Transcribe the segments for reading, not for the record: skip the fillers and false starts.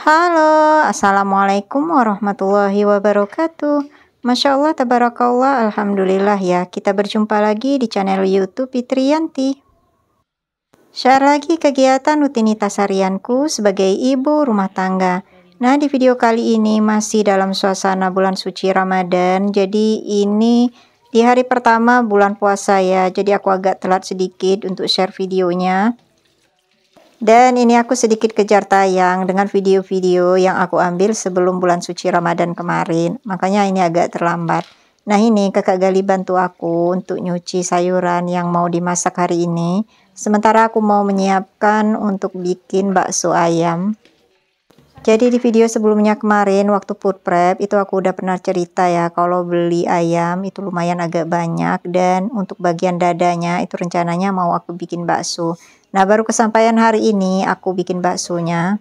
Halo, Assalamualaikum warahmatullahi wabarakatuh. Masya Allah, tabarakallah, alhamdulillah ya. Kita berjumpa lagi di channel YouTube Fitriyanti. Share lagi kegiatan rutinitas harianku sebagai ibu rumah tangga. Nah, di video kali ini masih dalam suasana bulan suci Ramadan. Jadi ini di hari pertama bulan puasa ya. Jadi aku agak telat sedikit untuk share videonya. Dan ini aku sedikit kejar tayang dengan video-video yang aku ambil sebelum bulan suci Ramadan kemarin. Makanya ini agak terlambat. Nah, ini kakak Gali bantu aku untuk nyuci sayuran yang mau dimasak hari ini. Sementara aku mau menyiapkan untuk bikin bakso ayam. Jadi di video sebelumnya kemarin waktu food prep itu aku udah pernah cerita ya, kalau beli ayam itu lumayan agak banyak, dan untuk bagian dadanya itu rencananya mau aku bikin bakso. Nah, baru kesampaian hari ini aku bikin baksonya.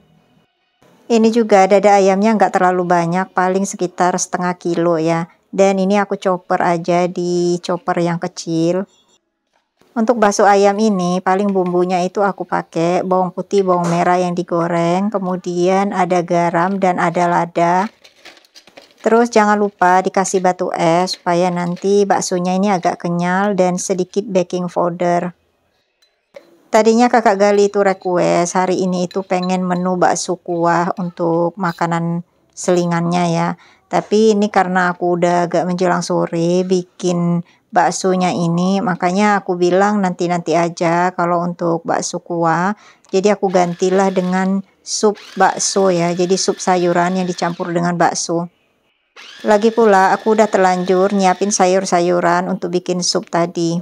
Ini juga dada ayamnya nggak terlalu banyak, paling sekitar setengah kilo ya. Dan ini aku chopper aja di chopper yang kecil. Untuk bakso ayam ini paling bumbunya itu aku pakai bawang putih, bawang merah yang digoreng, kemudian ada garam dan ada lada. Terus jangan lupa dikasih batu es supaya nanti baksonya ini agak kenyal, dan sedikit baking powder. Tadinya kakak Gali itu request hari ini itu pengen menu bakso kuah untuk makanan selingannya ya. Tapi ini karena aku udah agak menjelang sore bikin baksonya ini, makanya aku bilang nanti-nanti aja kalau untuk bakso kuah. Jadi aku gantilah dengan sup bakso ya. Jadi sup sayuran yang dicampur dengan bakso. Lagi pula aku udah terlanjur nyiapin sayur-sayuran untuk bikin sup tadi.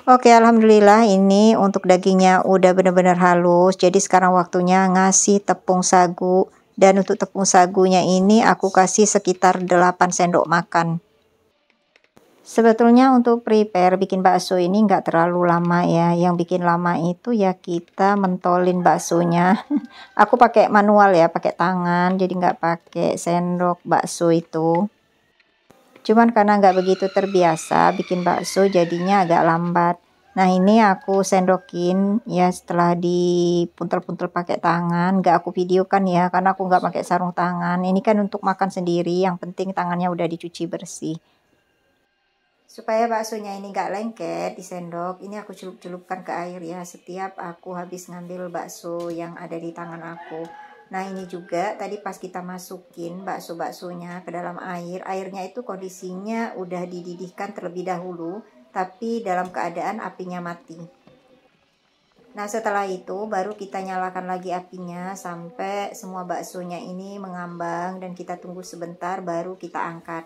Oke, alhamdulillah ini untuk dagingnya udah benar-benar halus. Jadi sekarang waktunya ngasih tepung sagu. Dan untuk tepung sagunya ini aku kasih sekitar 8 sendok makan. Sebetulnya untuk prepare bikin bakso ini nggak terlalu lama ya. Yang bikin lama itu ya kita mentolin baksonya. Aku pakai manual ya, pakai tangan. Jadi nggak pakai sendok bakso itu. Cuman karena nggak begitu terbiasa bikin bakso jadinya agak lambat. Nah, ini aku sendokin ya setelah dipuntel-puntel pakai tangan. Nggak aku videokan ya karena aku nggak pakai sarung tangan. Ini kan untuk makan sendiri, yang penting tangannya udah dicuci bersih. Supaya baksonya ini nggak lengket di sendok, ini aku celup-celupkan ke air ya setiap aku habis ngambil bakso yang ada di tangan aku. Nah, ini juga tadi pas kita masukin bakso-baksonya ke dalam air, airnya itu kondisinya udah dididihkan terlebih dahulu, tapi dalam keadaan apinya mati. Nah, setelah itu baru kita nyalakan lagi apinya sampai semua baksonya ini mengambang, dan kita tunggu sebentar baru kita angkat.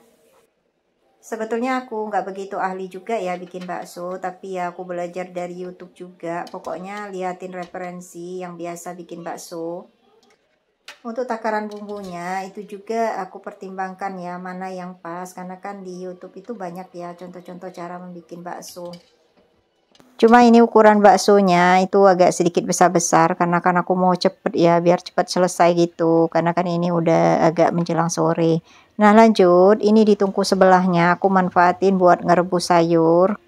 Sebetulnya aku nggak begitu ahli juga ya bikin bakso, tapi ya aku belajar dari YouTube juga. Pokoknya liatin referensi yang biasa bikin bakso. Untuk takaran bumbunya itu juga aku pertimbangkan ya mana yang pas, karena kan di YouTube itu banyak ya contoh-contoh cara membuat bakso. Cuma ini ukuran baksonya itu agak sedikit besar-besar karena kan aku mau cepet ya, biar cepet selesai gitu, karena kan ini udah agak menjelang sore. Nah, lanjut, ini di tungku sebelahnya aku manfaatin buat ngerebus sayur.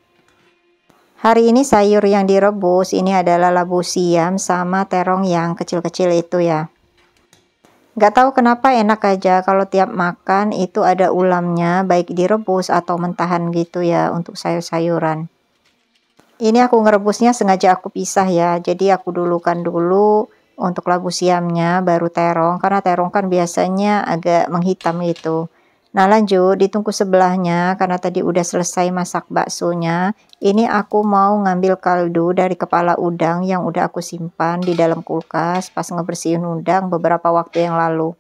Hari ini sayur yang direbus ini adalah labu siam sama terong yang kecil-kecil itu ya. Gak tahu kenapa enak aja kalau tiap makan itu ada ulamnya, baik direbus atau mentahan gitu ya untuk sayur-sayuran. Ini aku ngerebusnya sengaja aku pisah ya, jadi aku dulukan dulu untuk labu siamnya baru terong, karena terong kan biasanya agak menghitam gitu. Nah, lanjut di tungku sebelahnya karena tadi udah selesai masak baksonya. Ini aku mau ngambil kaldu dari kepala udang yang udah aku simpan di dalam kulkas pas ngebersihin udang beberapa waktu yang lalu.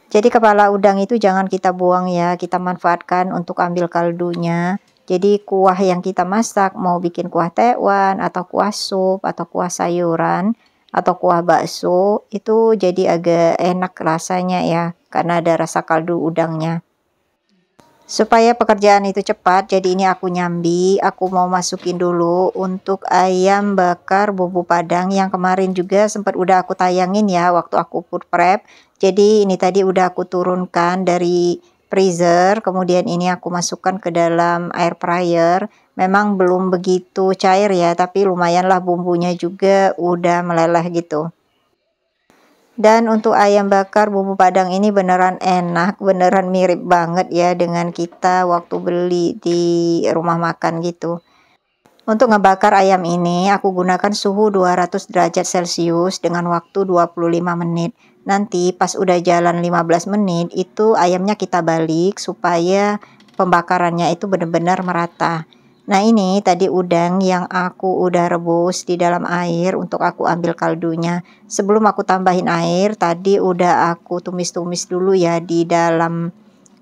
Jadi kepala udang itu jangan kita buang ya, kita manfaatkan untuk ambil kaldunya. Jadi kuah yang kita masak, mau bikin kuah tekwan atau kuah sup atau kuah sayuran atau kuah bakso, itu jadi agak enak rasanya ya karena ada rasa kaldu udangnya. Supaya pekerjaan itu cepat, jadi ini aku nyambi, aku mau masukin dulu untuk ayam bakar bumbu padang yang kemarin juga sempat udah aku tayangin ya waktu aku food prep. Jadi ini tadi udah aku turunkan dari freezer, kemudian ini aku masukkan ke dalam air fryer. Memang belum begitu cair ya, tapi lumayanlah bumbunya juga udah meleleh gitu. Dan untuk ayam bakar bumbu padang ini beneran enak, beneran mirip banget ya dengan kita waktu beli di rumah makan gitu. Untuk ngebakar ayam ini aku gunakan suhu 200 derajat Celcius dengan waktu 25 menit. Nanti pas udah jalan 15 menit itu ayamnya kita balik supaya pembakarannya itu benar-benar merata. Nah ini tadi udang yang aku udah rebus di dalam air untuk aku ambil kaldunya. Sebelum aku tambahin air tadi udah aku tumis-tumis dulu ya di dalam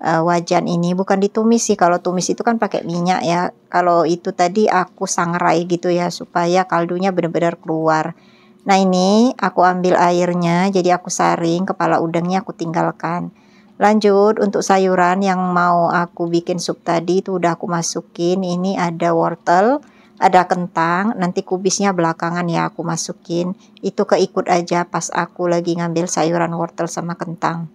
wajan ini. Bukan ditumis sih, kalau tumis itu kan pakai minyak ya. Kalau itu tadi aku sangrai gitu ya supaya kaldunya benar-benar keluar. Nah ini aku ambil airnya, jadi aku saring kepala udangnya aku tinggalkan. Lanjut untuk sayuran yang mau aku bikin sup tadi itu udah aku masukin. Ini ada wortel, ada kentang, nanti kubisnya belakangan ya aku masukin. Itu keikut aja pas aku lagi ngambil sayuran wortel sama kentang.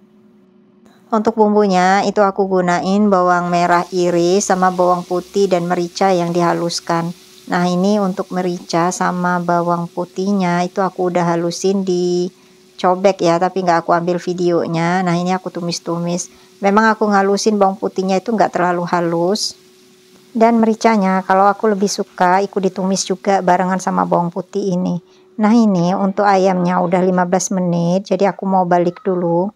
Untuk bumbunya itu aku gunain bawang merah iris sama bawang putih dan merica yang dihaluskan. Nah ini untuk merica sama bawang putihnya itu aku udah halusin di cobek ya, tapi nggak aku ambil videonya. Nah ini aku tumis-tumis. Memang aku ngalusin bawang putihnya itu nggak terlalu halus. Dan mericanya kalau aku lebih suka ikut ditumis juga barengan sama bawang putih ini. Nah ini untuk ayamnya udah 15 menit, jadi aku mau balik dulu.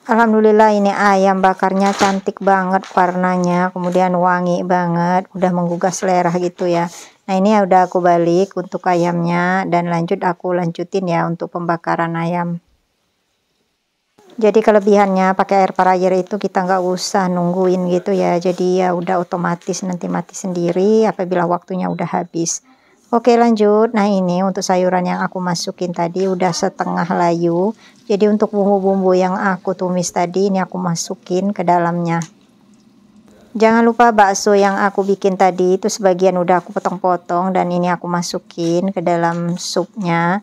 Alhamdulillah ini ayam bakarnya cantik banget warnanya, kemudian wangi banget, udah menggugah selera gitu ya. Nah ini ya udah aku balik untuk ayamnya dan aku lanjutin ya untuk pembakaran ayam. Jadi kelebihannya pakai air fryer itu kita nggak usah nungguin gitu ya, jadi ya udah otomatis nanti mati sendiri apabila waktunya udah habis. Oke lanjut, nah ini untuk sayuran yang aku masukin tadi udah setengah layu. Jadi untuk bumbu-bumbu yang aku tumis tadi ini aku masukin ke dalamnya. Jangan lupa bakso yang aku bikin tadi itu sebagian udah aku potong-potong dan ini aku masukin ke dalam supnya.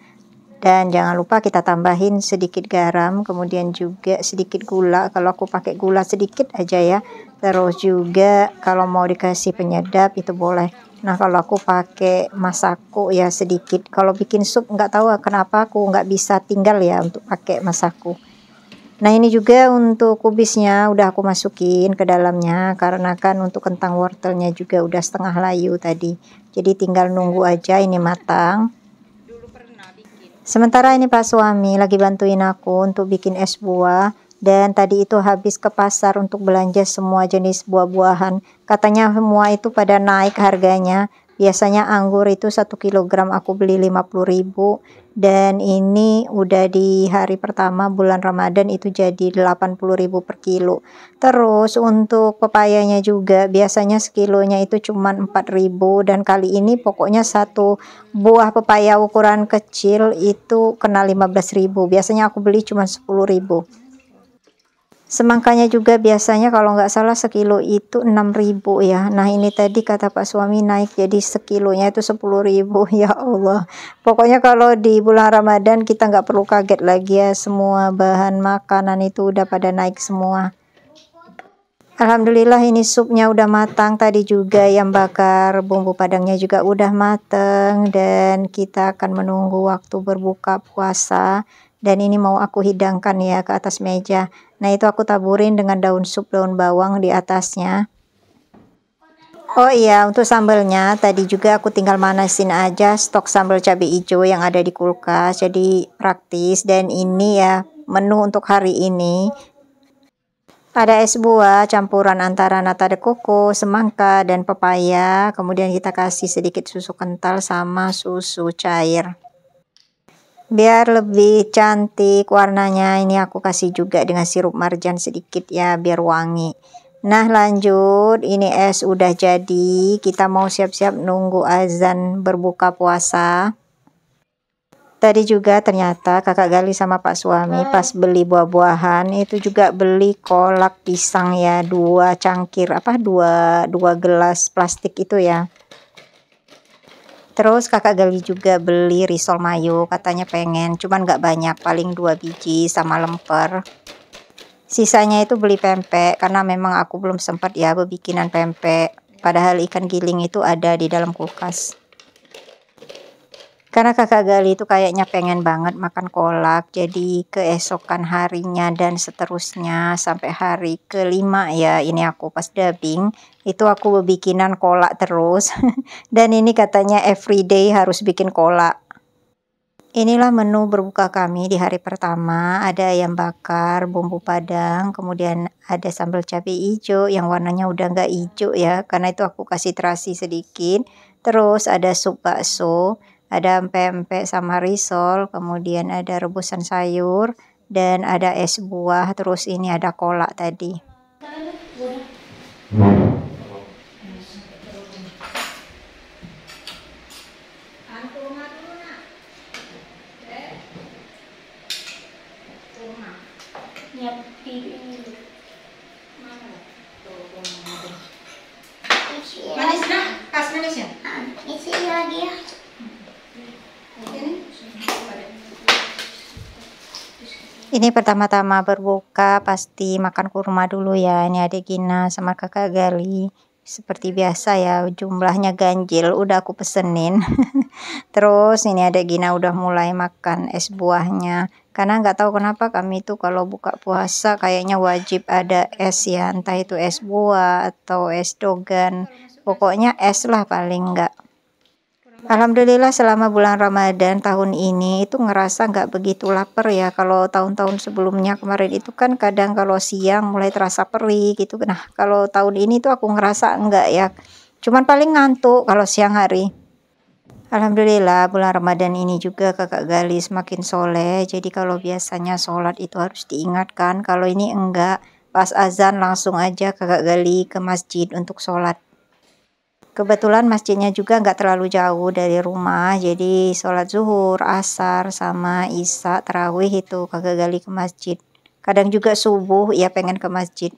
Dan jangan lupa kita tambahin sedikit garam, kemudian juga sedikit gula. Kalau aku pakai gula sedikit aja ya. Terus juga kalau mau dikasih penyedap itu boleh. Nah kalau aku pakai masako ya sedikit. Kalau bikin sup nggak tahu kenapa aku nggak bisa tinggal ya untuk pakai masako. Nah ini juga untuk kubisnya udah aku masukin ke dalamnya. Karena kan untuk kentang wortelnya juga udah setengah layu tadi. Jadi tinggal nunggu aja ini matang. Sementara ini Pak suami lagi bantuin aku untuk bikin es buah. Dan tadi itu habis ke pasar untuk belanja semua jenis buah-buahan. Katanya semua itu pada naik harganya. Biasanya anggur itu 1 kilogram aku beli 50.000. Dan ini udah di hari pertama bulan Ramadan itu jadi 80.000 per kilo. Terus untuk pepayanya juga biasanya sekilonya itu cuma 4.000. Dan kali ini pokoknya satu buah pepaya ukuran kecil itu kena 15.000. Biasanya aku beli cuma 10.000. Semangkanya juga biasanya kalau nggak salah sekilo itu 6.000 ya. Nah ini tadi kata Pak suami naik jadi sekilonya itu 10.000. Ya Allah. Pokoknya kalau di bulan Ramadan kita nggak perlu kaget lagi ya. Semua bahan makanan itu udah pada naik semua. Alhamdulillah ini supnya udah matang. Tadi juga yang bakar bumbu padangnya juga udah mateng. Dan kita akan menunggu waktu berbuka puasa. Dan ini mau aku hidangkan ya ke atas meja. Nah itu aku taburin dengan daun sup, daun bawang di atasnya. Oh iya untuk sambelnya tadi juga aku tinggal manasin aja stok sambal cabai hijau yang ada di kulkas. Jadi praktis dan ini ya menu untuk hari ini. Ada es buah campuran antara nata de coco, semangka, dan pepaya. Kemudian kita kasih sedikit susu kental sama susu cair. Biar lebih cantik warnanya ini aku kasih juga dengan sirup marjan sedikit ya biar wangi. Nah lanjut ini es udah jadi, kita mau siap-siap nunggu azan berbuka puasa. Tadi juga ternyata kakak Gali sama Pak suami pas beli buah-buahan itu juga beli kolak pisang ya, 2 cangkir dua gelas plastik itu ya. Terus kakak Gali juga beli risol mayo, katanya pengen, cuman nggak banyak, paling 2 biji sama lemper. Sisanya itu beli pempek, karena memang aku belum sempat ya bikinan pempek. Padahal ikan giling itu ada di dalam kulkas. Karena kakak Gali itu kayaknya pengen banget makan kolak, jadi keesokan harinya dan seterusnya sampai hari kelima ya, ini aku pas dubbing, itu aku bikinan kolak terus. Dan ini katanya everyday harus bikin kolak. Inilah menu berbuka kami di hari pertama, ada ayam bakar, bumbu padang, kemudian ada sambal cabai hijau yang warnanya udah nggak hijau ya, karena itu aku kasih terasi sedikit. Terus ada sup bakso, ada pempek sama risol, kemudian ada rebusan sayur, dan ada es buah, terus ini ada kolak tadi. Manis nak? Kas manis ya? Isi lagi ya. Ini pertama-tama berbuka pasti makan kurma dulu ya. Ini adik Gina sama kakak Gali. Seperti biasa ya, jumlahnya ganjil udah aku pesenin. Terus ini adik Gina udah mulai makan es buahnya. Karena nggak tahu kenapa kami tuh kalau buka puasa kayaknya wajib ada es ya. Entah itu es buah atau es dogan. Pokoknya es lah paling nggak. Alhamdulillah selama bulan Ramadan tahun ini itu ngerasa nggak begitu lapar ya. Kalau tahun-tahun sebelumnya kemarin itu kan kadang kalau siang mulai terasa perih gitu. Nah kalau tahun ini tuh aku ngerasa enggak ya. Cuman paling ngantuk kalau siang hari. Alhamdulillah bulan Ramadan ini juga kakak Gali semakin soleh. Jadi kalau biasanya sholat itu harus diingatkan. Kalau ini enggak, pas azan langsung aja kakak Gali ke masjid untuk sholat. Kebetulan masjidnya juga nggak terlalu jauh dari rumah, jadi sholat zuhur, asar, sama isya, tarawih itu kakak Gali ke masjid. Kadang juga subuh ya pengen ke masjid.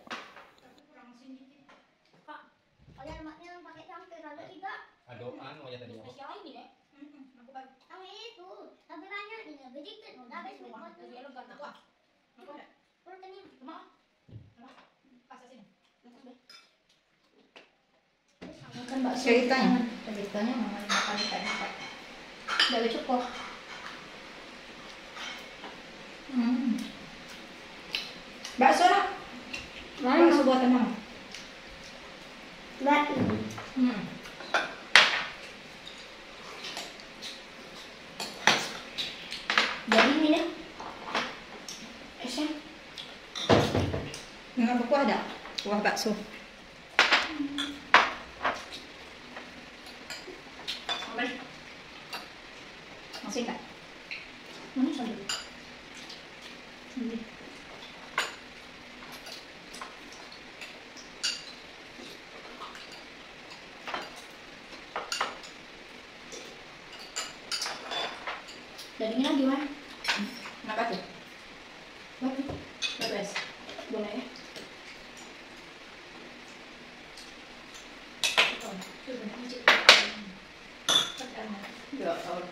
Ceritanya mama makan ikan udah cukup. Bakso lah. Bakso buatan mama. Jadi ini ya. Esnya. Dengan buku ada kuah bakso. Masih tak? Mana sambil? Dagingnya gimana? Kenapa tuh? Batu? Batu es? Boleh ya? Ya, tahu.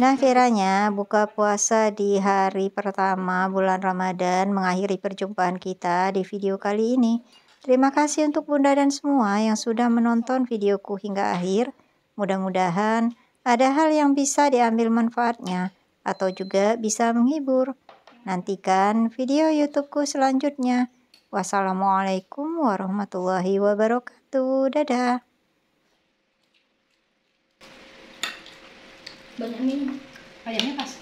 Nah kiranya buka puasa di hari pertama bulan Ramadan mengakhiri perjumpaan kita di video kali ini. Terima kasih untuk Bunda dan semua yang sudah menonton videoku hingga akhir. Mudah-mudahan ada hal yang bisa diambil manfaatnya atau juga bisa menghibur. Nantikan video YouTubeku selanjutnya. Wassalamualaikum warahmatullahi wabarakatuh. Dadah. Banyak minum. Ayamnya pas.